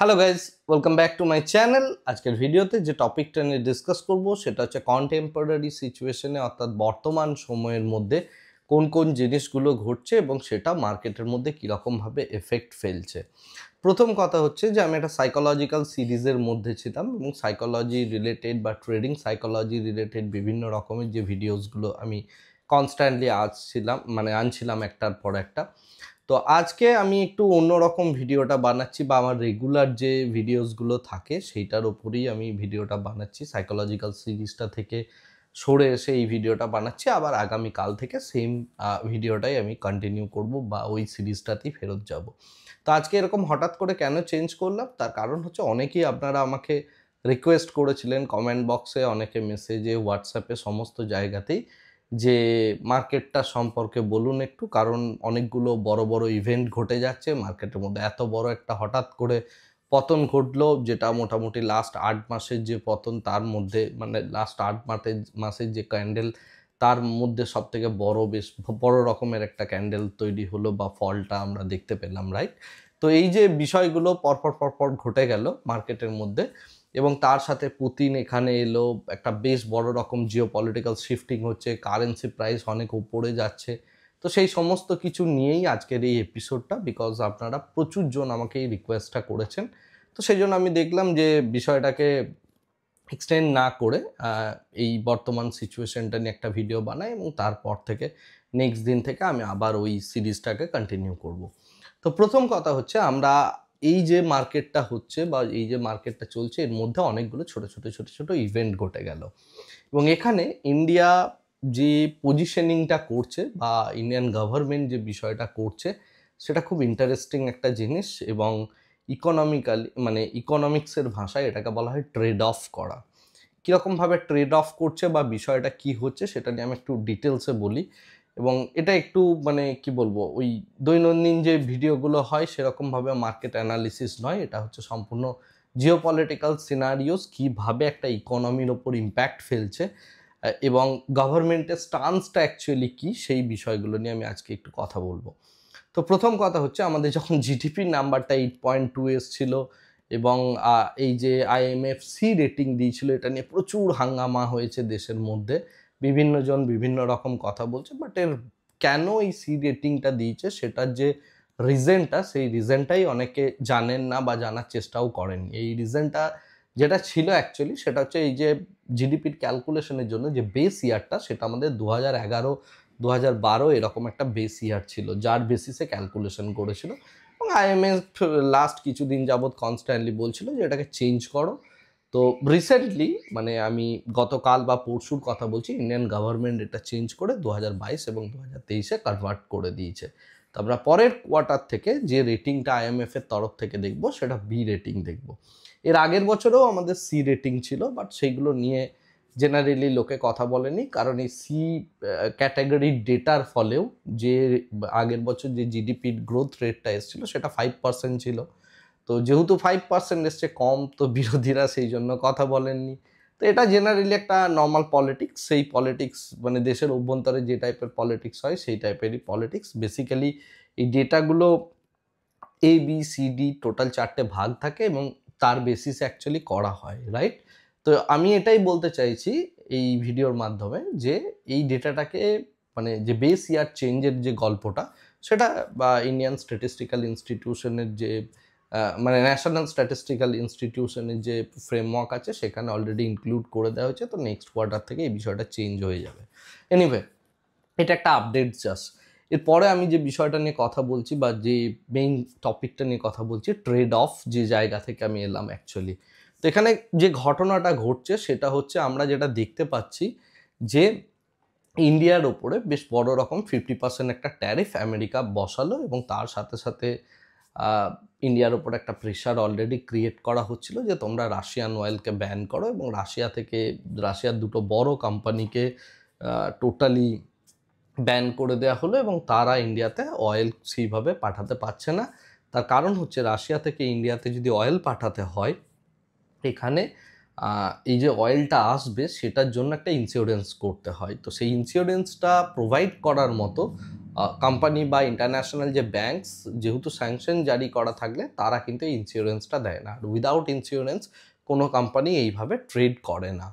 Hello guys, welcome back to my channel. আজকের ভিডিওতে যে টপিকটা নিয়ে ডিসকাস করব সেটা হচ্ছে কন্টেম্পোরারি সিচুয়েশনে, অর্থাৎ বর্তমান সময়ের মধ্যে কোন কোন জিনিসগুলো ঘটছে এবং সেটা মার্কেটের মধ্যে কীরকমভাবে এফেক্ট ফেলছে। প্রথম কথা হচ্ছে যে আমি একটা সাইকোলজিক্যাল সিরিজের মধ্যে ছিলাম এবং সাইকোলজি রিলেটেড বা ট্রেডিং সাইকোলজি রিলেটেড বিভিন্ন রকমের যে ভিডিওসগুলো আমি কনস্ট্যান্টলি আনছিলাম একটার পর একটা। তো আজকে আমি একটু অন্যরকম ভিডিওটা বানাচ্ছি, বা আমার রেগুলার যে ভিডিওসগুলো থাকে সেইটার ওপরেই আমি ভিডিওটা বানাচ্ছি। সাইকোলজিক্যাল সিরিজটা থেকে সরে এসে এই ভিডিওটা বানাচ্ছি, আবার আগামীকাল থেকে সেম ভিডিওটাই আমি কন্টিনিউ করব বা ওই সিরিজটাতেই ফেরত যাব। তো আজকে এরকম হঠাৎ করে কেন চেঞ্জ করলাম, তার কারণ হচ্ছে অনেকেই আপনারা আমাকে রিকোয়েস্ট করেছিলেন কমেন্ট বক্সে, অনেকে মেসেজে, হোয়াটসঅ্যাপে, সমস্ত জায়গাতেই যে মার্কেটটা সম্পর্কে বলুন একটু, কারণ অনেকগুলো বড় বড় ইভেন্ট ঘটে যাচ্ছে মার্কেটের মধ্যে। এত বড় একটা হঠাৎ করে পতন ঘটলো, যেটা মোটামুটি লাস্ট 8 মাসের যে পতন, তার মধ্যে লাস্ট 8 মাসের যে ক্যান্ডেল, তার মধ্যে সবথেকে বেশ বড় রকমের একটা ক্যান্ডেল তৈরি হলো বা ফলটা আমরা দেখতে পেলাম, রাইট? তো এই যে বিষয়গুলো পরপর ঘটে গেল মার্কেটের মধ্যে, এবং তার সাথে পুতিন এখানে এলো, একটা বেশ বড় রকম জিওপলিটিক্যাল শিফটিং হচ্ছে, কারেন্সি প্রাইস অনেক উপরে যাচ্ছে। তো সেই সমস্ত কিছু নিয়েই আজকের এই এপিসোডটা, বিকজ আপনারা প্রচুর জন আমাকে এই রিকোয়েস্টটা করেছেন। তো সেই জন্য আমি দেখলাম যে বিষয়টাকে এক্সটেন্ড না করে এই বর্তমান সিচুয়েশনটা নিয়ে একটা ভিডিও বানাই, এবং তারপর থেকে নেক্সট দিন থেকে আমি আবার ওই সিরিজটাকে কন্টিনিউ করব। তো প্রথম কথা হচ্ছে, আমরা এই যে মার্কেটটা হচ্ছে বা এই যে মার্কেটটা চলছে, এর মধ্যে অনেকগুলো ছোট ইভেন্ট ঘটে গেল, এবং এখানে ইন্ডিয়া যে পজিশনিংটা করছে বা ইন্ডিয়ান গভর্নমেন্ট যে বিষয়টা করছে, সেটা খুব ইন্টারেস্টিং একটা জিনিস। এবং ইকোনমিক্সের ভাষায় এটাকে বলা হয় ট্রেড অফ করা। কীরকমভাবে ট্রেড অফ করছে বা বিষয়টা কি হচ্ছে সেটা নিয়ে আমি একটু ডিটেলসে বলি। এবং এটা একটু কি বলবো, ওই দৈনন্দিন যে ভিডিওগুলো হয় সেরকমভাবে মার্কেট অ্যানালিসিস নয়, এটা হচ্ছে সম্পূর্ণ জিওপলিটিক্যাল সিনারিওস, কীভাবে একটা ইকোনমির ওপর ইম্প্যাক্ট ফেলছে এবং গভর্নমেন্টের স্টান্সটা অ্যাকচুয়ালি কী, সেই বিষয়গুলো নিয়ে আমি আজকে একটু কথা বলবো। তো প্রথম কথা হচ্ছে, আমাদের যখন জিডিপির নাম্বারটা 8.2 এসছিল এবং এই যে আইএমএফ সি রেটিং দিয়েছিল, এটা নিয়ে প্রচুর হাঙ্গামা হয়েছে দেশের মধ্যে। বিভিন্ন জন বিভিন্ন রকম কথা বলছে, বাট এর কেন এই সি রেটিংটা দিয়েছে সেটার যে রিজনটা, সেই রিজনটাই অনেকে জানেন না বা জানার চেষ্টাও করেন। এই রিজনটা যেটা ছিল অ্যাকচুয়ালি, সেটা হচ্ছে এই যে জিডিপির ক্যালকুলেশনের জন্য যে বেস ইয়ারটা, সেটা আমাদের 2011 2012 এরকম একটা বেস ইয়ার ছিল, যার বেসিসে ক্যালকুলেশন করেছিল। এবং আইএমএফ লাস্ট কিছুদিন যাবৎ কনস্ট্যান্টলি বলছিল যে এটাকে চেঞ্জ করো। তো রিসেন্টলি, আমি গতকাল বা পরশুর কথা বলছি, ইন্ডিয়ান গভর্নমেন্ট এটা চেঞ্জ করে 2022 এবং 2023-এ কনভার্ট করে দিয়েছে। তো আমরা পরের কোয়ার্টার থেকে যে রেটিংটা আইএমএফের তরফ থেকে দেখব, সেটা বি রেটিং দেখব। এর আগের বছরেও আমাদের সি রেটিং ছিল, বাট সেইগুলো নিয়ে জেনারেলি লোকে কথা বলেনি, কারণ এই সি ক্যাটাগরির ডেটার ফলেও যে আগের বছর যে জিডিপির গ্রোথ রেটটা এসেছিলো সেটা 5% ছিল। তো যেহেতু 5% এসছে কম, তো বিরোধীরা সেই জন্য কথা বলেননি। তো এটা জেনারেলি একটা নর্মাল পলিটিক্স। সেই পলিটিক্স দেশের অভ্যন্তরে যে টাইপের পলিটিক্স হয় সেই টাইপেরই পলিটিক্স। বেসিক্যালি এই ডেটাগুলো ABCD টোটাল 4টে ভাগ থাকে এবং তার বেসিস অ্যাকচুয়ালি করা হয়, রাইট? তো আমি এটাই বলতে চাইছি এই ভিডিওর মাধ্যমে, যে এই ডেটাটাকে যে বেস ইয়ার চেঞ্জের যে গল্পটা, সেটা বা ইন্ডিয়ান স্ট্যাটিস্টিক্যাল ইনস্টিটিউশনের যে ন্যাশনাল স্ট্যাটিস্টিক্যাল ইনস্টিটিউশনের যে ফ্রেমওয়ার্ক আছে, সেখানে অলরেডি ইনক্লুড করে দেওয়া হয়েছে। তো নেক্সট কোয়ার্টার থেকে এই বিষয়টা চেঞ্জ হয়ে যাবে। এনিওয়ে, এটা একটা আপডেট জাস্ট। এরপরে আমি যে বিষয়টা নিয়ে কথা বলছি বা যে মেইন টপিকটা নিয়ে কথা বলছি, ট্রেড অফ যে জায়গা থেকে আমি এলাম অ্যাকচুয়ালি। তো এখানে যে ঘটনাটা ঘটছে সেটা হচ্ছে, আমরা যেটা দেখতে পাচ্ছি যে ইন্ডিয়ার ওপরে বেশ বড় রকম 50% একটা ট্যারিফ আমেরিকা বসালো, এবং তার সাথে সাথে ইন্ডিয়ার ওপর একটা প্রেশার অলরেডি ক্রিয়েট করা হচ্ছিল যে তোমরা রাশিয়ান অয়েলকে ব্যান করো, এবং রাশিয়ার দুটো বড় কোম্পানিকে টোটালি ব্যান করে দেওয়া হলো, এবং তারা ইন্ডিয়াতে অয়েল সেইভাবে পাঠাতে পারছে না। তার কারণ হচ্ছে, রাশিয়া থেকে ইন্ডিয়াতে যদি অয়েল পাঠাতে হয়, এখানে এই যে অয়েলটা আসবে সেটার জন্য একটা ইন্স্যুরেন্স করতে হয়। তো সেই ইন্স্যুরেন্সটা প্রোভাইড করার মতো কোম্পানি বা ইন্টারন্যাশনাল যে ব্যাঙ্কস যেহেতু স্যাংশন জারি করা থাকলে তারা কিন্তু এই ইন্স্যুরেন্সটা দেয় না, আর উইদাউট ইন্স্যুরেন্স কোনো কোম্পানি এইভাবে ট্রেড করে না,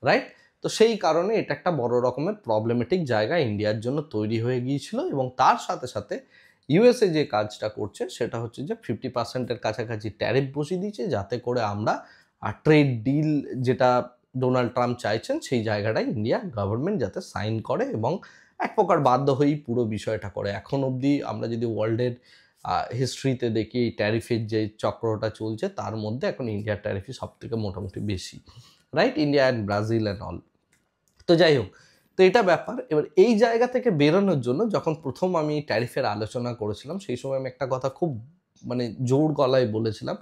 রাইট? তো সেই কারণে এটা একটা বড় রকমের প্রবলেমেটিক জায়গা ইন্ডিয়ার জন্য তৈরি হয়ে গিয়েছিল। এবং তার সাথে সাথে ইউএসএ যে কাজটা করছে সেটা হচ্ছে যে 50%-এর কাছাকাছি ট্যারিফ বসিয়ে দিয়েছে, যাতে করে আমরা ট্রেড ডিল যেটা ডোনাল্ড ট্রাম্প চাইছেন সেই জায়গাটায় ইন্ডিয়া গভর্নমেন্ট যাতে সাইন করে এবং এক প্রকার বাধ্য হয়েই পুরো বিষয়টা করে। এখন অবধি আমরা যদি ওয়ার্ল্ডের হিস্ট্রিতে দেখি এই ট্যারিফের যে চক্রটা চলছে তার মধ্যে এখন ইন্ডিয়ার ট্যারিফই সব থেকে মোটামুটি বেশি, right? India and Brazil and all. তো যাই হোক, তো এটা ব্যাপার। এবার এই জায়গা থেকে বেরোনোর জন্য যখন প্রথম আমি ট্যারিফের আলোচনা করেছিলাম সেই সময় আমি একটা কথা খুব মানে জোর গলায় বলেছিলাম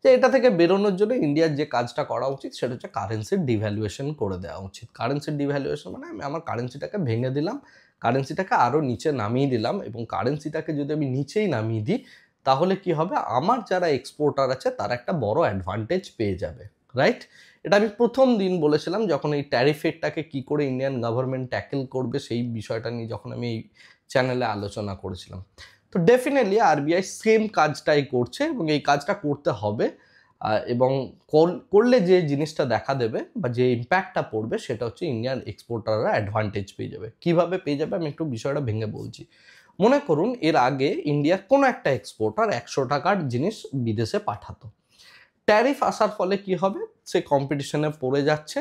যে এটা থেকে বেরোনোর জন্য ইন্ডিয়ার যে কাজটা করা উচিত সেটা হচ্ছে কারেন্সির ডিভ্যালুয়েশন করে দেওয়া উচিত। কারেন্সির ডিভ্যালুয়েশন মানে আমি আমার কারেন্সিটাকে ভেঙে দিলাম, কারেন্সিটাকে আরও নিচে নামিয়ে দিলাম, এবং কারেন্সিটাকে যদি আমি নিচেই নামিয়ে দিই তাহলে কি হবে, আমার যারা এক্সপোর্টার আছে তারা একটা বড় অ্যাডভান্টেজ পেয়ে যাবে, রাইট? এটা আমি প্রথম দিন বলেছিলাম যখন এই ট্যারিফ রেটটাকে কী করে ইন্ডিয়ান গভর্নমেন্ট ট্যাকেল করবে সেই বিষয়টা নিয়ে যখন আমি এই চ্যানেলে আলোচনা করেছিলাম। তো ডেফিনেটলি আরবিআই সেম কাজটাই করছে এবং এই কাজটা করতে হবে, এবং করলে যে জিনিসটা দেখা দেবে বা যে ইম্প্যাক্টটা পড়বে সেটা হচ্ছে ইন্ডিয়ান এক্সপোর্টাররা অ্যাডভান্টেজ পেয়ে যাবে। কীভাবে পেয়ে যাবে আমি একটু বিষয়টা ভেঙে বলছি। মনে করুন এর আগে ইন্ডিয়ার কোনো একটা এক্সপোর্টার 100 টাকার জিনিস বিদেশে পাঠাতো। ট্যারিফ আসার ফলে কি হবে, সে কম্পিটিশনে পড়ে যাচ্ছে,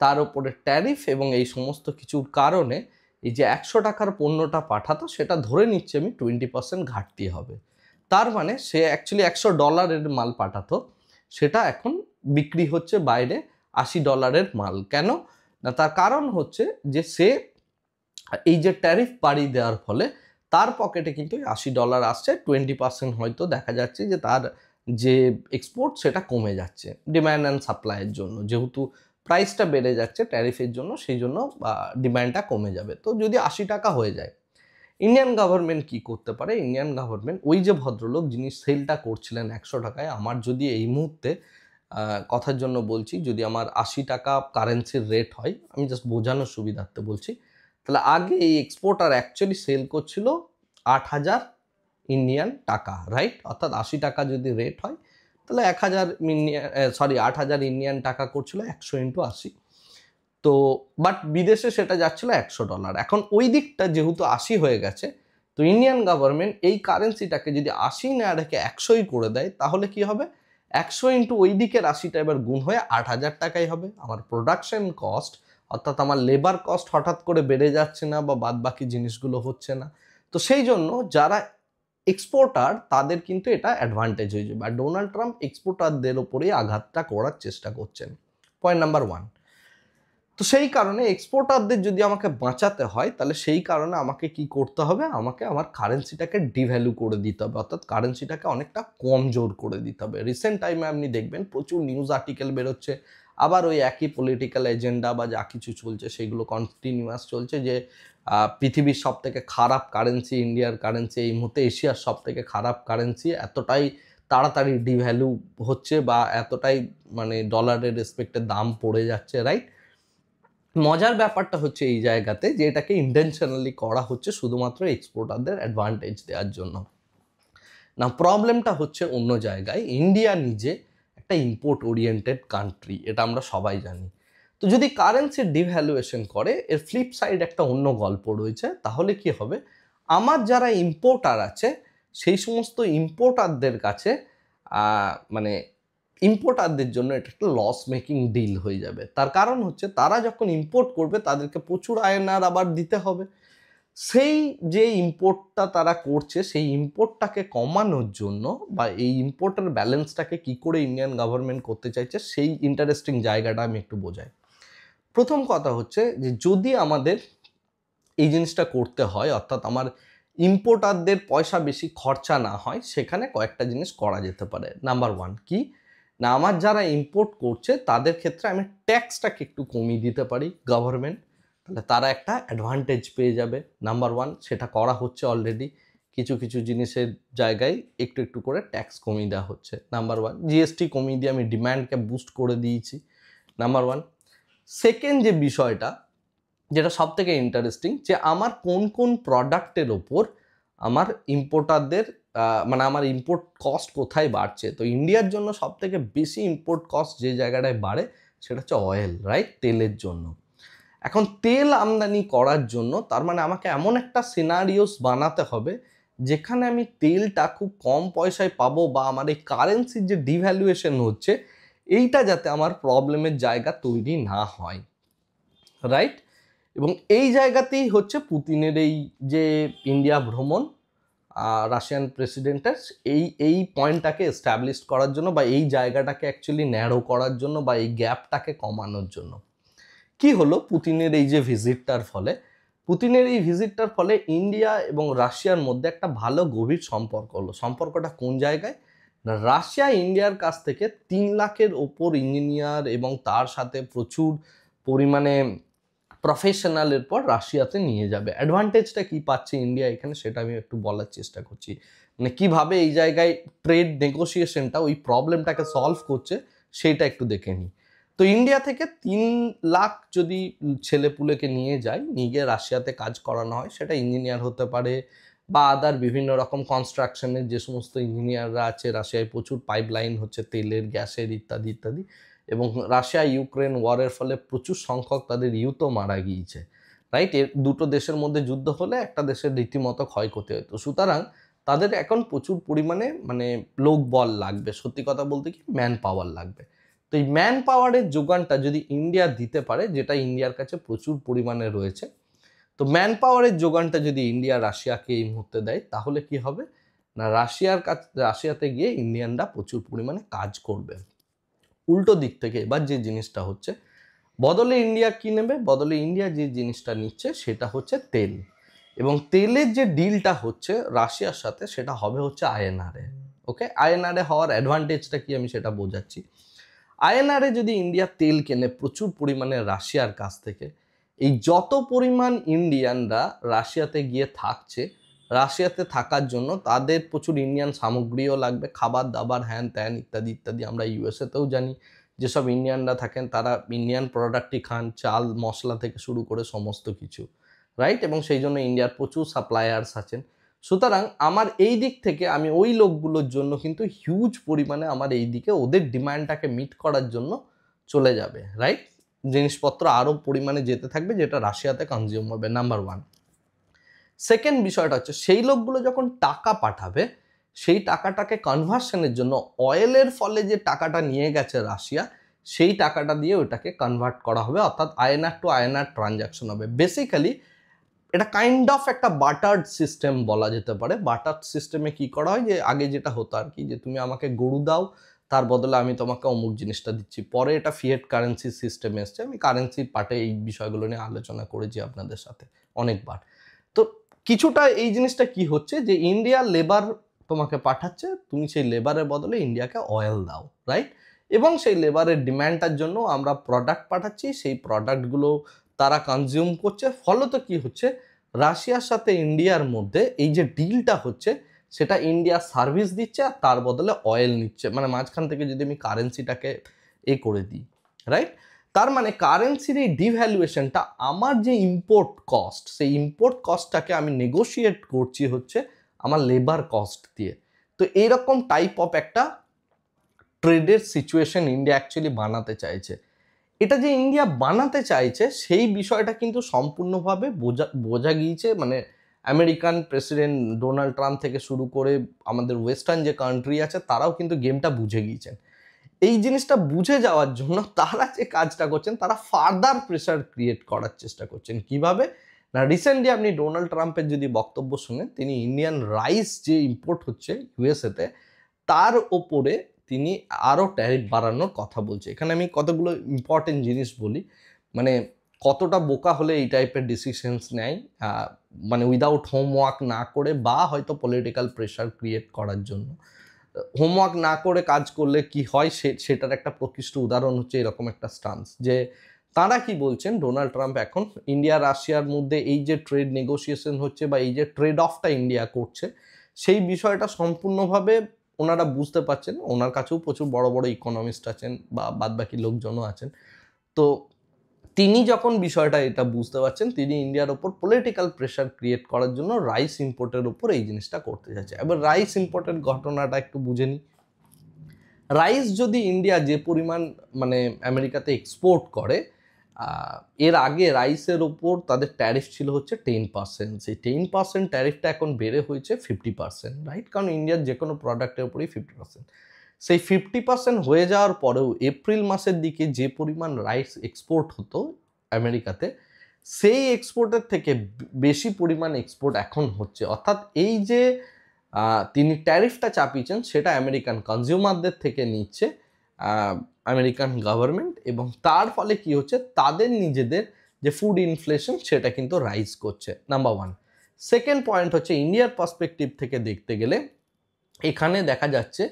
তার উপরে ট্যারিফ এবং এই সমস্ত কিছুর কারণে এই যে 100 টাকার পণ্যটা পাঠাতো সেটা ধরে নিচ্ছে আমি 20% ঘাটতি হবে। তার মানে সে অ্যাকচুয়ালি $100 মাল পাঠাতো, সেটা এখন বিক্রি হচ্ছে বাইরে $80 মাল। কেন না, তার কারণ হচ্ছে যে সে এই যে ট্যারিফ বাড়িয়ে দেওয়ার ফলে তার পকেটে কিন্তু $80 আসছে, 20% হয়তো দেখা যাচ্ছে যে তার যে এক্সপোর্ট সেটা কমে যাচ্ছে ডিম্যান্ড অ্যান্ড সাপ্লাইয়ের জন্য, যেহেতু প্রাইসটা বেড়ে যাচ্ছে ট্যারিফের জন্য, সেই জন্য ডিম্যান্ডটা কমে যাবে। তো যদি 80 টাকা হয়ে যায়, ইন্ডিয়ান গভর্নমেন্ট কি করতে পারে, ইন্ডিয়ান গভর্নমেন্ট ওই যে ভদ্রলোক যিনি সেলটা করছিলেন 100 টাকায়, আমার যদি এই মুহূর্তে কথার জন্য বলছি, যদি আমার 80 টাকা কারেন্সির রেট হয়, আমি জাস্ট বোঝানোর সুবিধার্থে বলছি, তাহলে আগে এই এক্সপোর্টার অ্যাকচুয়ালি সেল করছিল 8,000 ইন্ডিয়ান টাকা, রাইট? অর্থাৎ 80 টাকা যদি রেট হয় তাহলে 8,000 ইন্ডিয়ান টাকা করছিল 100 ইন্টু 80। তো বাট বিদেশে সেটা যাচ্ছিল $100। এখন ওই দিকটা যেহেতু 80 হয়ে গেছে, তো ইন্ডিয়ান গভর্নমেন্ট এই কারেন্সিটাকে যদি 80 না রেখে 100ই করে দেয় তাহলে কি হবে, 100 ইন্টু ওই দিকের 80টা এবার গুণ হয়ে 8,000 টাকাই হবে। আমার প্রোডাকশন কস্ট অর্থাৎ আমার লেবার কস্ট হঠাৎ করে বেড়ে যাচ্ছে না বা বাদ বাকি জিনিসগুলো হচ্ছে না। তো সেই জন্য যারা এক্সপোর্টার তাদের কিন্তু এটা অ্যাডভান্টেজ হয়ে যাবে, আর ডোনাল্ড ট্রাম্প এক্সপোর্টারদের ওপরেই আঘাতটা করার চেষ্টা করছেন। Point number 1। তো সেই কারণে এক্সপোর্টারদের যদি আমাকে বাঁচাতে হয় তাহলে সেই কারণে আমাকে কি করতে হবে, আমাকে আমার কারেন্সিটাকে ডিভ্যালু করে দিতে হবে, অর্থাৎ কারেন্সিটাকে অনেকটা কমজোর করে দিতে হবে। রিসেন্ট টাইমে আপনি দেখবেন প্রচুর নিউজ আর্টিকেল বেরোচ্ছে, আবার ওই একই পলিটিক্যাল এজেন্ডা বা যা কিছু চলছে সেগুলো কন্টিনিউয়াস চলছে যে পৃথিবীর সব থেকে খারাপ কারেন্সি ইন্ডিয়ার কারেন্সি, এই মুহূর্তে এশিয়ার সব থেকে খারাপ কারেন্সি, এতটাই তাড়াতাড়ি ডিভ্যালু হচ্ছে বা এতটাই মানে ডলারের রেসপেক্টে দাম পড়ে যাচ্ছে, রাইট? মজার ব্যাপারটা হচ্ছে এই জায়গাতে যে এটাকে ইন্টেনশনালি করা হচ্ছে শুধুমাত্র এক্সপোর্টারদের অ্যাডভান্টেজ দেওয়ার জন্য। না, প্রবলেমটা হচ্ছে অন্য জায়গায়। ইন্ডিয়া নিজে একটা ইম্পোর্ট ওরিয়েন্টেড কান্ট্রি, এটা আমরা সবাই জানি। তো যদি কারেন্সির ডিভ্যালুয়েশন করে এর ফ্লিপ সাইড একটা অন্য গল্প রয়েছে। তাহলে কি হবে, আমার যারা ইম্পোর্টার আছে সেই সমস্ত ইম্পোর্টারদের কাছে মানে ইম্পোর্টারদের জন্য এটা একটা লস মেকিং ডিল হয়ে যাবে। তার কারণ হচ্ছে তারা যখন ইম্পোর্ট করবে তাদেরকে প্রচুর আয়নার আবার দিতে হবে। সেই যে ইম্পোর্টটা তারা করছে সেই ইম্পোর্টটাকে কমানোর জন্য বা এই ইম্পোর্টের ব্যালেন্সটাকে কি করে ইন্ডিয়ান গভর্নমেন্ট করতে চাইছে সেই ইন্টারেস্টিং জায়গাটা আমি একটু বোঝাই। প্রথম কথা হচ্ছে যে যদি আমাদের এই জিনিসটা করতে হয়, অর্থাৎ আমার ইম্পোর্টারদের পয়সা বেশি খরচা না হয়, সেখানে কয়েকটা জিনিস করা যেতে পারে। নাম্বার 1 কি না, আমার যারা ইম্পোর্ট করছে তাদের ক্ষেত্রে আমি ট্যাক্সটাকে একটু কমিয়ে দিতে পারি গভর্নমেন্ট, তাহলে তারা একটা অ্যাডভান্টেজ পেয়ে যাবে। নাম্বার 1 সেটা করা হচ্ছে অলরেডি, কিছু কিছু জিনিসের জায়গায় একটু একটু করে ট্যাক্স কমিয়ে দেওয়া হচ্ছে। নাম্বার 1 জিএসটি কমিয়ে দিয়ে আমি ডিম্যান্ডকে বুস্ট করে দিয়েছি, নাম্বার 1। সেকেন্ড যে বিষয়টা যেটা সব থেকে ইন্টারেস্টিং, যে আমার কোন কোন প্রোডাক্টের ওপর আমার ইম্পোর্টারদের মানে আমার ইম্পোর্ট কস্ট কোথায় বাড়ছে। তো ইন্ডিয়ার জন্য সব থেকে বেশি ইম্পোর্ট কস্ট যে জায়গাটায় বাড়ে সেটা হচ্ছে অয়েল, রাইট, তেলের জন্য। এখন তেল আমদানি করার জন্য তার মানে আমাকে এমন একটা সিনারিওস বানাতে হবে যেখানে আমি তেলটা খুব কম পয়সায় পাবো, বা আমার এই কারেন্সির যে ডিভ্যালুয়েশন হচ্ছে এইটা যাতে আমার প্রবলেমের জায়গা তৈরি না হয়, রাইট। এবং এই জায়গাতেই হচ্ছে পুতিনের এই যে ইন্ডিয়া ভ্রমণ রাশিয়ান প্রেসিডেন্টের, এই পয়েন্টটাকে এস্টাবলিশ করার জন্য, বা এই জায়গাটাকে অ্যাকচুয়ালি ন্যারো করার জন্য, বা এই গ্যাপটাকে কমানোর জন্য। কি হলো পুতিনের এই যে ভিজিটটার ফলে ইন্ডিয়া এবং রাশিয়ার মধ্যে একটা ভালো গভীর সম্পর্ক হলো। সম্পর্কটা কোন জায়গায় না, রাশিয়া ইন্ডিয়ার কাছ থেকে 3 লাখের ওপর ইঞ্জিনিয়ার এবং তার সাথে প্রচুর পরিমাণে প্রফেশনালের পর রাশিয়াতে নিয়ে যাবে। অ্যাডভান্টেজটা কি পাচ্ছে ইন্ডিয়া এখানে সেটা আমি একটু বলার চেষ্টা করছি, মানে কিভাবে এই জায়গায় ট্রেড নেগোসিয়েশনটা ওই প্রবলেমটাকে সলভ করছে সেইটা একটু দেখে নিই। তো ইন্ডিয়া থেকে 3 লাখ যদি ছেলেপুলেকে নিয়ে গিয়ে রাশিয়াতে কাজ করানো হয়, সেটা ইঞ্জিনিয়ার হতে পারে বা আদার বিভিন্ন রকম কনস্ট্রাকশনের যে সমস্ত ইঞ্জিনিয়াররা আছে, রাশিয়ায় প্রচুর পাইপলাইন হচ্ছে তেলের, গ্যাসের ইত্যাদি ইত্যাদি, এবং রাশিয়া ইউক্রেন ওয়ারের ফলে প্রচুর সংখ্যক তাদের ইউথও মারা গিয়েছে, রাইট। এর দুটো দেশের মধ্যে যুদ্ধ হলে একটা দেশের রীতিমতো ক্ষয়ক্ষতি হতো। সুতরাং তাদের এখন প্রচুর পরিমাণে মানে লোকবল লাগবে, সত্যি কথা বলতে কি ম্যান পাওয়ার লাগবে। তো এই ম্যান পাওয়ারের যোগানটা যদি ইন্ডিয়া দিতে পারে, যেটা ইন্ডিয়ার কাছে প্রচুর পরিমাণে রয়েছে, তো ম্যান পাওয়ারের যোগানটা যদি ইন্ডিয়া রাশিয়াকে এই মুহূর্তে দেয়, তাহলে কি হবে না, রাশিয়াতে গিয়ে ইন্ডিয়ানরা প্রচুর পরিমাণে কাজ করবে। উল্টো দিক থেকে এবার যে জিনিসটা হচ্ছে, বদলে ইন্ডিয়া কি নেবে, বদলে ইন্ডিয়া যে জিনিসটা নিচ্ছে সেটা হচ্ছে তেল, এবং তেলের যে ডিলটা হচ্ছে রাশিয়ার সাথে সেটা হবে হচ্ছে আইএনআরএ। ওকে, আইএনআরএ হওয়ার অ্যাডভান্টেজটা কি আমি সেটা বোঝাচ্ছি। আইএনআরএ যদি ইন্ডিয়া তেল কেনে প্রচুর পরিমাণে রাশিয়ার কাছ থেকে, এই যত পরিমাণ ইন্ডিয়ানরা রাশিয়াতে গিয়ে থাকছে, রাশিয়াতে থাকার জন্য তাদের প্রচুর ইন্ডিয়ান সামগ্রীও লাগবে, খাবার দাবার হ্যান ত্যান ইত্যাদি ইত্যাদি। আমরা ইউএসএতেও জানি যেসব ইন্ডিয়ানরা থাকেন তারা ইন্ডিয়ান প্রোডাক্টই খান, চাল মশলা থেকে শুরু করে সমস্ত কিছু, রাইট। এবং সেই জন্য ইন্ডিয়ার প্রচুর সাপ্লায়ার্স আছেন। সুতরাং আমার এই দিক থেকে আমি ওই লোকগুলোর জন্য কিন্তু হিউজ পরিমাণে আমার এই দিকে ওদের ডিমান্ডটাকে মিট করার জন্য চলে যাবে, রাইট। জিনিসপত্র আরও পরিমাণে যেতে থাকবে, যেটা রাশিয়াতে কনজিউম হবে, নাম্বার 1। সেকেন্ড বিষয়টা হচ্ছে সেই লোকগুলো যখন টাকা পাঠাবে, সেই টাকাটাকে কনভার্সনের জন্য অয়েলের ফলে যে টাকাটা নিয়ে গেছে রাশিয়া, সেই টাকাটা দিয়ে ওটাকে কনভার্ট করা হবে, অর্থাৎ আইএনআর টু আইএনআর ট্রানজাকশন হবে। বেসিক্যালি এটা কাইন্ড অফ একটা বাটার্ড সিস্টেম বলা যেতে পারে। বাটার্ড সিস্টেমে কি করা হয়, যে আগে যেটা হতো আর কি, যে তুমি আমাকে গরু দাও, তার বদলে আমি তোমাকে অমুক জিনিসটা দিচ্ছি। পরে এটা ফিয়েট কারেন্সি সিস্টেমে এসছে। আমি কারেন্সির পার্টে এই বিষয়গুলো নিয়ে আলোচনা করেছি আপনাদের সাথে অনেকবার। তো কিছুটা এই জিনিসটা কি হচ্ছে, যে ইন্ডিয়া লেবার তোমাকে পাঠাচ্ছে, তুমি সেই লেবারের বদলে ইন্ডিয়াকে অয়েল দাও, রাইট। এবং সেই লেবারের ডিম্যান্ডটার জন্য আমরা প্রোডাক্ট পাঠাচ্ছি, সেই প্রোডাক্টগুলো তারা কনজিউম করছে। ফলত কি হচ্ছে, রাশিয়ার সাথে ইন্ডিয়ার মধ্যে এই যে ডিলটা হচ্ছে, সেটা ইন্ডিয়া সার্ভিস দিচ্ছে আর তার বদলে অয়েল নিচ্ছে। মানে মাঝখান থেকে যদি আমি কারেন্সিটাকে করে দিই, রাইট। তার মানে কারেন্সির এই ডিভ্যালুয়েশনটা আমার যে ইম্পোর্ট কস্ট, সেই ইম্পোর্ট কস্টটাকে আমি নেগোশিয়েট করছি হচ্ছে আমার লেবার কস্ট দিয়ে। তো এইরকম টাইপ অফ একটা ট্রেডের সিচুয়েশন ইন্ডিয়া অ্যাকচুয়ালি বানাতে চাইছে। এটা যে ইন্ডিয়া বানাতে চাইছে সেই বিষয়টা কিন্তু সম্পূর্ণভাবে বোঝা গিয়েছে, মানে আমেরিকান প্রেসিডেন্ট ডোনাল্ড ট্রাম্প থেকে শুরু করে আমাদের ওয়েস্টার্ন যে কান্ট্রি আছে তারাও কিন্তু গেমটা বুঝে গিয়েছেন। এই জিনিসটা বুঝে যাওয়ার জন্য তারা যে কাজটা করছেন, তারা ফার্দার প্রেশার ক্রিয়েট করার চেষ্টা করছেন। কিভাবে না, রিসেন্টলি আপনি ডোনাল্ড ট্রাম্পের যদি বক্তব্য শুনেন, তিনি ইন্ডিয়ান রাইস যে ইম্পোর্ট হচ্ছে ইউএসএতে, তার ওপরে তিনি আরও ট্যারিফ বাড়ানোর কথা বলছে। এখানে আমি কতগুলো ইম্পর্টেন্ট জিনিস বলি, মানে কতটা বোকা হলে এই টাইপের ডিসিশনস নেয়, মানে উইদাউট হোমওয়ার্ক না করে, বা হয়তো পলিটিক্যাল প্রেশার ক্রিয়েট করার জন্য। হোমওয়ার্ক না করে কাজ করলে কি হয় সেটার একটা প্রকৃষ্ট উদাহরণ হচ্ছে এরকম একটা স্টান্স, যে তারা কি বলছেন, ডোনাল্ড ট্রাম্প এখন ইন্ডিয়া রাশিয়ার মধ্যে এই যে ট্রেড নেগোসিয়েশন হচ্ছে বা এই যে ট্রেড অফটা ইন্ডিয়া করছে, সেই বিষয়টা সম্পূর্ণভাবে ওনারা বুঝতে পারছেন। ওনার কাছেও প্রচুর বড় বড় ইকোনমিস্ট আছেন বা বাদবাকি লোকজনও আছেন। তো তিনি যখন বিষয়টা এটা বুঝতে পারছেন, তিনি ইন্ডিয়ার ওপর পলিটিক্যাল প্রেশার ক্রিয়েট করার জন্য রাইস ইম্পোর্টের উপর এই জিনিসটা করতে চাইছে। এবার রাইস ইম্পোর্টের ঘটনাটা একটু বুঝে নিই। রাইস যদি ইন্ডিয়া যে পরিমাণ মানে আমেরিকাতে এক্সপোর্ট করে, এর আগে রাইসের ওপর তাদের ট্যারিফ ছিল হচ্ছে 10%। সেই 10% ট্যারিফটা এখন বেড়ে হয়েছে 50%, রাইট? কারণ ইন্ডিয়ার যে কোনো প্রোডাক্টের উপরেই 50%। সেই 50% হয়ে যাওয়ার পরেও এপ্রিল মাসের দিকে যে পরিমাণ রাইস এক্সপোর্ট হতো আমেরিকাতে, সেই এক্সপোর্টের থেকে বেশি পরিমাণ এক্সপোর্ট এখন হচ্ছে। অর্থাৎ এই যে তিনি ট্যারিফটা চাপিয়েছেন সেটা আমেরিকান কনজিউমারদের থেকে নিচ্ছে আমেরিকান গভর্নমেন্ট, এবং তার ফলে কি হচ্ছে, তাদের নিজেদের যে ফুড ইনফ্লেশন সেটা কিন্তু রাইজ করছে, নাম্বার ওয়ান। সেকেন্ড পয়েন্ট হচ্ছে, ইন্ডিয়ার পার্সপেক্টিভ থেকে দেখতে গেলে এখানে দেখা যাচ্ছে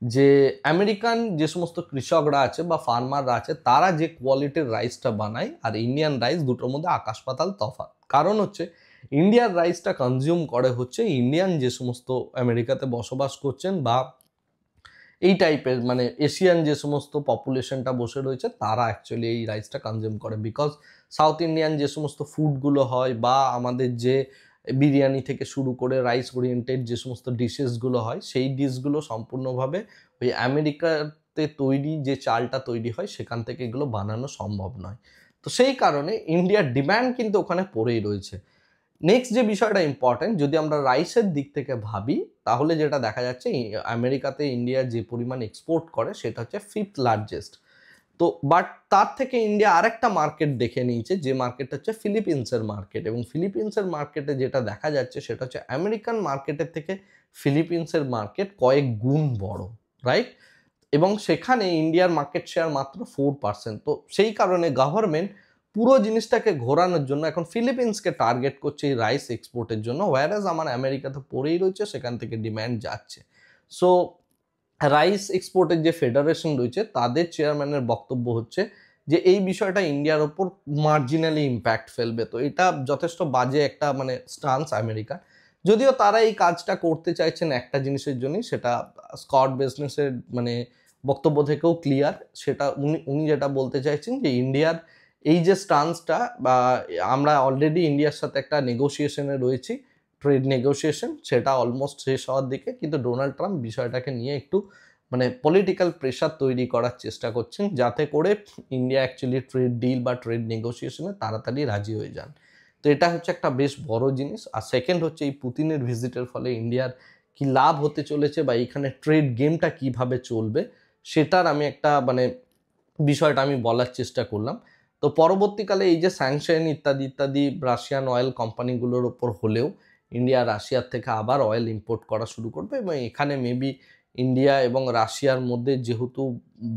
যে আমেরিকান যে সমস্ত কৃষকরা আছে বা ফার্মাররা আছে, তারা যে কোয়ালিটির রাইসটা বানায় আর ইন্ডিয়ান রাইস, দুটোর মধ্যে আকাশ পাতাল তফাৎ। কারণ হচ্ছে ইন্ডিয়ার রাইসটা কনজিউম করে হচ্ছে ইন্ডিয়ান যে সমস্ত আমেরিকাতে বসবাস করছেন বা এই টাইপের মানে এশিয়ান যে সমস্ত পপুলেশনটা বসে রয়েছে, তারা অ্যাকচুয়ালি এই রাইসটা কনজিউম করে। বিকজ সাউথ ইন্ডিয়ান যে সমস্ত ফুডগুলো হয় বা আমাদের যে বিরিয়ানি থেকে শুরু করে রাইস ওরিয়েন্টেড যে সমস্ত ডিশেসগুলো হয়, সেই ডিশগুলো সম্পূর্ণভাবে ওই আমেরিকাতে তৈরি যে চালটা তৈরি হয় সেখান থেকে এগুলো বানানো সম্ভব নয়। তো সেই কারণে ইন্ডিয়ার ডিম্যান্ড কিন্তু ওখানে পড়েই রয়েছে। নেক্সট যে বিষয়টা ইম্পর্টেন্ট, যদি আমরা রাইসের দিক থেকে ভাবি, তাহলে যেটা দেখা যাচ্ছে আমেরিকাতে ইন্ডিয়া যে পরিমাণ এক্সপোর্ট করে সেটা হচ্ছে 5th লার্জেস্ট। তো বাট তার থেকে ইন্ডিয়া আরেকটা মার্কেট দেখে নিয়েছে, যে মার্কেটটা হচ্ছে ফিলিপিন্সের মার্কেট, এবং ফিলিপিন্সের মার্কেটে যেটা দেখা যাচ্ছে সেটা হচ্ছে আমেরিকান মার্কেটের থেকে ফিলিপিন্সের মার্কেট কয়েক গুণ বড়, রাইট? এবং সেখানে ইন্ডিয়ার মার্কেট শেয়ার মাত্র 4%। তো সেই কারণে গভর্নমেন্ট পুরো জিনিসটাকে ঘোরানোর জন্য এখন ফিলিপিন্সকে টার্গেট করছে এই রাইস এক্সপোর্টের জন্য, ওয়ারাজ আমার আমেরিকাতে পড়েই রয়েছে, সেখান থেকে ডিম্যান্ড যাচ্ছে। সো রাইস এক্সপোর্টের যে ফেডারেশন রয়েছে তাদের চেয়ারম্যানের বক্তব্য হচ্ছে যে এই বিষয়টা ইন্ডিয়ার ওপর মার্জিনালি ইম্প্যাক্ট ফেলবে। তো এটা যথেষ্ট বাজে একটা মানে স্টান্স আমেরিকার, যদিও তারা এই কাজটা করতে চাইছেন একটা জিনিসের জন্যই, সেটা স্কট বিজনেসের মানে বক্তব্য থেকেও ক্লিয়ার। সেটা উনি যেটা বলতে চাইছেন যে ইন্ডিয়ার এই যে স্টান্সটা, বা আমরা অলরেডি ইন্ডিয়ার সাথে একটা নেগোসিয়েশনে রয়েছি, ট্রেড নেগোসিয়েশন, সেটা অলমোস্ট শেষ হওয়ার দিকে, কিন্তু ডোনাল্ড ট্রাম্প বিষয়টাকে নিয়ে একটু মানে পলিটিক্যাল প্রেশার তৈরি করার চেষ্টা করছেন, যাতে করে ইন্ডিয়া অ্যাকচুয়ালি ট্রেড ডিল বা ট্রেড নেগোসিয়েশনে তাড়াতাড়ি রাজি হয়ে যান। তো এটা হচ্ছে একটা বেশ বড় জিনিস। আর সেকেন্ড হচ্ছে, এই পুতিনের ভিজিটের ফলে ইন্ডিয়ার কি লাভ হতে চলেছে বা এখানে ট্রেড গেমটা কিভাবে চলবে, সেটার আমি একটা মানে বিষয়টা আমি বলার চেষ্টা করলাম। তো পরবর্তীকালে এই যে স্যাংশন ইত্যাদি ইত্যাদি রাশিয়ান অয়েল কোম্পানিগুলোর ওপর হলেও ইন্ডিয়া রাশিয়ার থেকে আবার অয়েল ইম্পোর্ট করা শুরু করবে, এবং এখানে মেবি ইন্ডিয়া এবং রাশিয়ার মধ্যে যেহেতু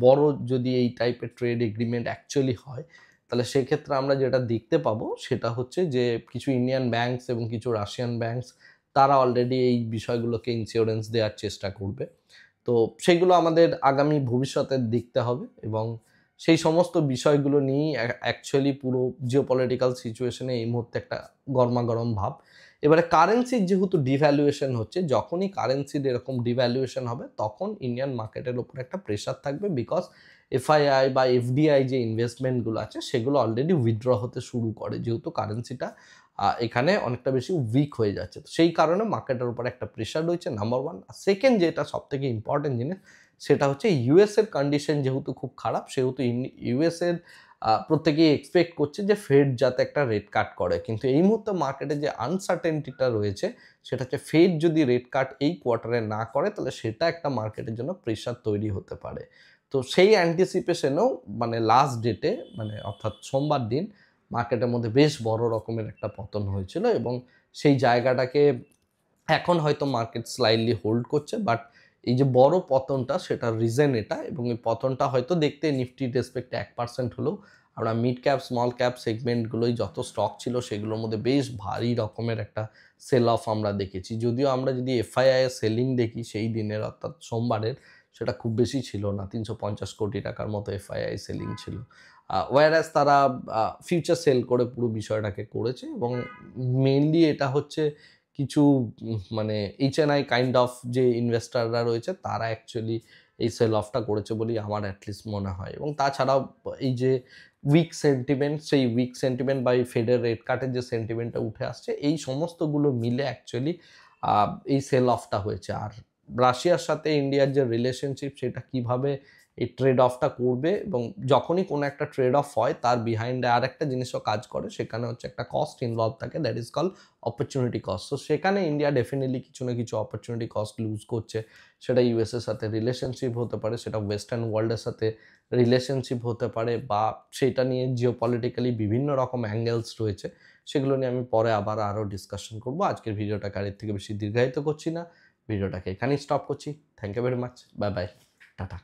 বড় যদি এই টাইপের ট্রেড এগ্রিমেন্ট অ্যাকচুয়ালি হয়, তাহলে সেক্ষেত্রে আমরা যেটা দেখতে পাবো সেটা হচ্ছে যে কিছু ইন্ডিয়ান ব্যাংকস এবং কিছু রাশিয়ান ব্যাংকস, তারা অলরেডি এই বিষয়গুলোকে ইন্স্যুরেন্স দেওয়ার চেষ্টা করবে। তো সেগুলো আমাদের আগামী ভবিষ্যতে দেখতে হবে, এবং সেই সমস্ত বিষয়গুলো নিয়েই অ্যাকচুয়ালি পুরো জিওপলিটিক্যাল সিচুয়েশনে এই মুহূর্তে একটা গরমাগরম ভাব। এবারে কারেন্সির যেহেতু ডিভ্যালুয়েশন হচ্ছে, যখনই কারেন্সির এরকম ডিভ্যালুয়েশন হবে তখন ইন্ডিয়ান মার্কেটের উপর একটা প্রেশার থাকবে, বিকজ এফআইআই বা এফডিআই যে ইনভেস্টমেন্টগুলো আছে সেগুলো অলরেডি উইথড্র হতে শুরু করে, যেহেতু কারেন্সিটা এখানে অনেকটা বেশি উইক হয়ে যাচ্ছে। তো সেই কারণে মার্কেটের উপর একটা প্রেশার রয়েছে, নাম্বার ওয়ান। সেকেন্ড যেটা সব থেকে ইম্পর্টেন্ট জিনিস, সেটা হচ্ছে ইউএসের কন্ডিশন যেহেতু খুব খারাপ, সেহেতু ইউএসের প্রত্যেকেই এক্সপেক্ট করছে যে ফেড যাতে একটা রেট কাট করে, কিন্তু এই মুহূর্তে মার্কেটে যে আনসার্টেনিটিটা রয়েছে সেটা হচ্ছে ফেড যদি রেট কাট এই কোয়ার্টারে না করে, তাহলে সেটা একটা মার্কেটের জন্য প্রেশার তৈরি হতে পারে। তো সেই অ্যান্টিসিপেশনেও মানে লাস্ট ডেটে মানে অর্থাৎ সোমবার দিন মার্কেটের মধ্যে বেশ বড় রকমের একটা পতন হয়েছিল, এবং সেই জায়গাটাকে এখন হয়তো মার্কেট স্লাইডলি হোল্ড করছে, বাট এই যে বড় পতনটা সেটার রিজন এটা, এবং এই পতনটা হয়তো দেখতে নিফটির রেসপেক্টে 1% হলেও আমরা মিড ক্যাপ স্মল ক্যাপ সেগমেন্টগুলোই যত স্টক ছিল সেগুলোর মধ্যে বেশ ভারী রকমের একটা সেল অফ আমরা দেখেছি। যদিও আমরা যদি এফআইআই এর সেলিং দেখি সেই দিনের অর্থাৎ সোমবারের, সেটা খুব বেশি ছিল না, 350 কোটি টাকার মতো এফআইআই সেলিং ছিল, ওয়ারাজ তারা ফিউচার সেল করে পুরো বিষয়টাকে করেছে, এবং মেইনলি এটা হচ্ছে কিছু মানে এইচএনআই কাইন্ড অফ যে ইনভেস্টাররা রয়েছে তারা অ্যাকচুয়ালি এই সেল অফটা করেছে বলেই আমার অ্যাটলিস্ট মনে হয়। এবং তাছাড়াও এই যে উইক সেন্টিমেন্ট, সেই উইক সেন্টিমেন্ট বা এই ফেডের রেট কাটের যে সেন্টিমেন্টটা উঠে আসছে, এই সমস্তগুলো মিলে অ্যাকচুয়ালি এই সেল অফটা হয়েছে। আর রাশিয়ার সাথে ইন্ডিয়ার যে রিলেশনশিপ, সেটা কিভাবে এই ট্রেড অফটা করবে, এবং যখনই কোনো একটা ট্রেড অফ হয় তার বিহাইন্ডে আর একটা জিনিসও কাজ করে, সেখানে হচ্ছে একটা কস্ট ইনভলভ থাকে, that is call opportunity cost. So সেখানে ইন্ডিয়া ডেফিনেটলি কিছু না কিছু অপরচুনিটি কস্ট লুজ করছে। সেটা ইউএসের সাথে রিলেশনশিপ হতে পারে, সেটা ওয়েস্টার্ন ওয়ার্ল্ডের সাথে রিলেশনশিপ হতে পারে, বা সেটা নিয়ে জিওপলিটিক্যালি বিভিন্ন রকম অ্যাঙ্গেলস রয়েছে। সেগুলো নিয়ে আমি পরে আবার আরও ডিসকাশন করবো। আজকের ভিডিওটা গাড়ির থেকে বেশি দীর্ঘায়িত করছি না, ভিডিওটাকে এখানেই স্টপ করছি। Thank you very much, bye bye, tata.